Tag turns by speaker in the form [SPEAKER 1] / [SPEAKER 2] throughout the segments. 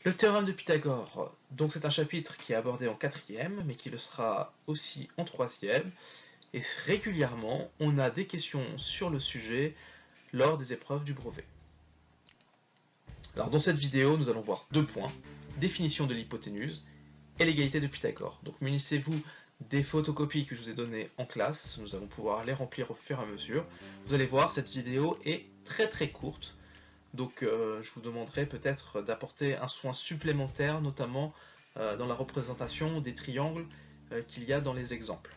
[SPEAKER 1] Le théorème de Pythagore, donc c'est un chapitre qui est abordé en 4e, mais qui le sera aussi en 3e. Et régulièrement, on a des questions sur le sujet lors des épreuves du brevet. Alors dans cette vidéo, nous allons voir 2 points, définition de l'hypoténuse et l'égalité de Pythagore. Donc munissez-vous des photocopies que je vous ai données en classe, nous allons pouvoir les remplir au fur et à mesure. Vous allez voir, cette vidéo est très courte, donc je vous demanderai peut-être d'apporter un soin supplémentaire, notamment dans la représentation des triangles qu'il y a dans les exemples.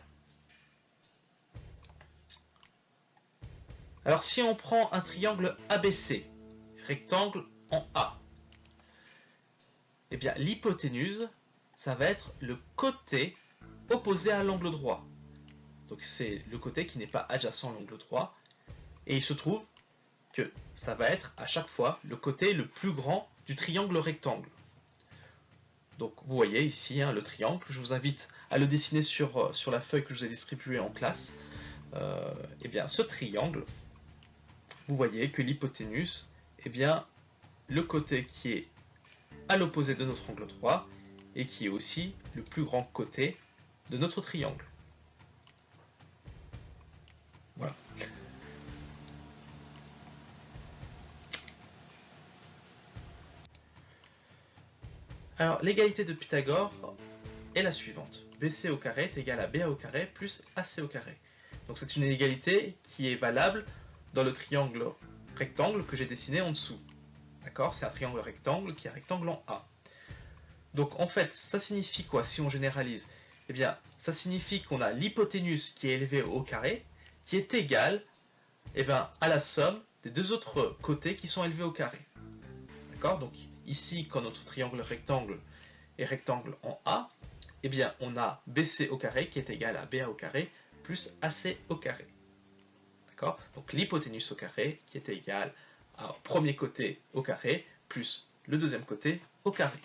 [SPEAKER 1] Alors si on prend un triangle ABC, rectangle en A, eh bien l'hypoténuse, ça va être le côté opposé à l'angle droit. Donc c'est le côté qui n'est pas adjacent à l'angle droit. Et il se trouve que ça va être à chaque fois le côté le plus grand du triangle rectangle. Donc vous voyez ici le triangle, je vous invite à le dessiner sur la feuille que je vous ai distribuée en classe. Eh bien ce triangle, vous voyez que l'hypoténuse, eh bien le côté qui est à l'opposé de notre angle droit et qui est aussi le plus grand côté de notre triangle. Voilà. Alors l'égalité de Pythagore est la suivante. BC au carré est égal à BA au carré plus AC au carré. Donc c'est une égalité qui est valable dans le triangle rectangle que j'ai dessiné en dessous. D'accord? C'est un triangle rectangle qui est rectangle en A. Donc en fait, ça signifie quoi si on généralise? Eh bien, ça signifie qu'on a l'hypoténuse qui est élevée au carré, qui est égale à la somme des deux autres côtés qui sont élevés au carré. D'accord? Donc ici, quand notre triangle rectangle est rectangle en A, eh bien on a BC au carré qui est égal à BA au carré plus AC au carré. D'accord? Donc l'hypoténuse au carré qui est égal au premier côté au carré plus le deuxième côté au carré.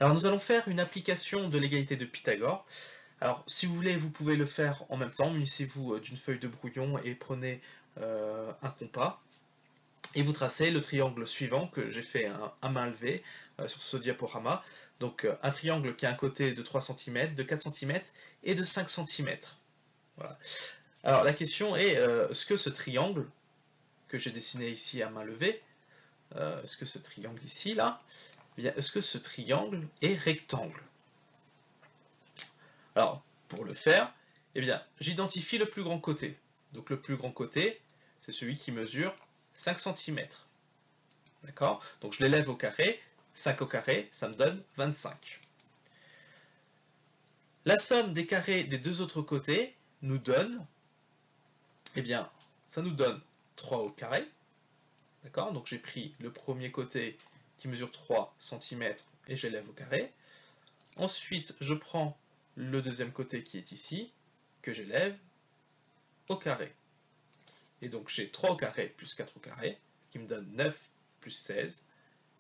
[SPEAKER 1] Alors nous allons faire une application de l'égalité de Pythagore. Alors si vous voulez, vous pouvez le faire en même temps, munissez-vous d'une feuille de brouillon et prenez un compas. Et vous tracez le triangle suivant que j'ai fait à main levée sur ce diaporama. Donc un triangle qui a un côté de 3 cm, de 4 cm et de 5 cm. Voilà. Alors la question est, est-ce que ce triangle que j'ai dessiné ici à main levée, est-ce que ce triangle ici, là, est-ce que ce triangle est rectangle? Alors, pour le faire, eh bien, j'identifie le plus grand côté. Donc le plus grand côté, c'est celui qui mesure 5 cm. D'accord? Donc je l'élève au carré, 5 au carré, ça me donne 25. La somme des carrés des deux autres côtés nous donne, eh bien, ça nous donne 3 au carré. D'accord? Donc j'ai pris le premier côté qui mesure 3 cm et j'élève au carré. Ensuite, je prends le deuxième côté qui est ici, que j'élève au carré. Et donc j'ai 3 au carré plus 4 au carré, ce qui me donne 9 plus 16,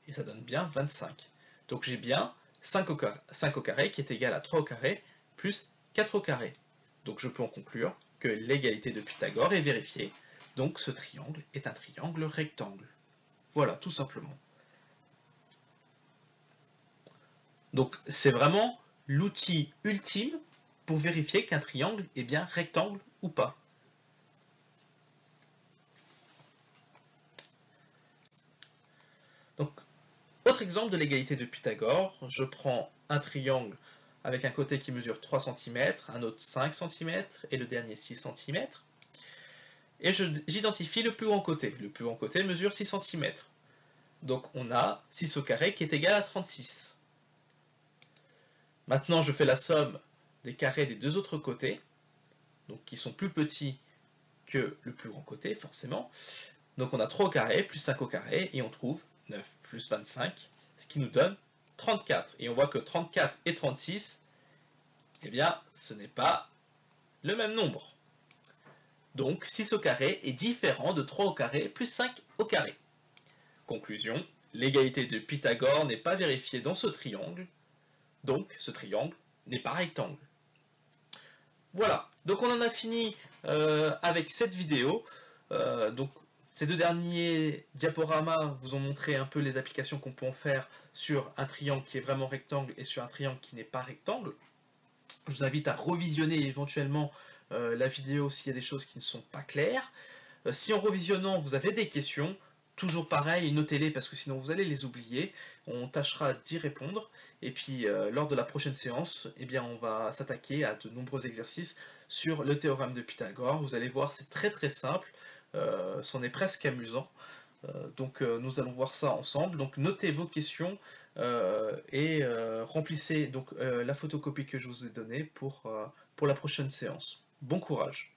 [SPEAKER 1] et ça donne bien 25. Donc j'ai bien 5 au carré qui est égal à 3 au carré plus 4 au carré. Donc je peux en conclure que l'égalité de Pythagore est vérifiée, donc ce triangle est un triangle rectangle. Voilà, tout simplement. Donc c'est vraiment l'outil ultime pour vérifier qu'un triangle est bien rectangle ou pas. Donc, autre exemple de l'égalité de Pythagore, je prends un triangle avec un côté qui mesure 3 cm, un autre 5 cm et le dernier 6 cm. Et j'identifie le plus grand côté. Le plus grand côté mesure 6 cm. Donc on a 6 au carré qui est égal à 36. Maintenant je fais la somme des carrés des deux autres côtés, donc qui sont plus petits que le plus grand côté forcément. Donc on a 3 au carré plus 5 au carré et on trouve 9 plus 25, ce qui nous donne 34. Et on voit que 34 et 36, eh bien ce n'est pas le même nombre. Donc 6 au carré est différent de 3 au carré plus 5 au carré. Conclusion, l'égalité de Pythagore n'est pas vérifiée dans ce triangle, donc ce triangle n'est pas rectangle. Voilà, donc on en a fini avec cette vidéo. Donc Ces deux derniers diaporamas vous ont montré un peu les applications qu'on peut en faire sur un triangle qui est vraiment rectangle et sur un triangle qui n'est pas rectangle. Je vous invite à revisionner éventuellement la vidéo s'il y a des choses qui ne sont pas claires. Si en revisionnant vous avez des questions, toujours pareil, notez-les parce que sinon vous allez les oublier. On tâchera d'y répondre. Et puis lors de la prochaine séance, eh bien, on va s'attaquer à de nombreux exercices sur le théorème de Pythagore. Vous allez voir, c'est très très simple. C'en est presque amusant. Donc nous allons voir ça ensemble. Donc notez vos questions et remplissez donc la photocopie que je vous ai donnée pour la prochaine séance. Bon courage!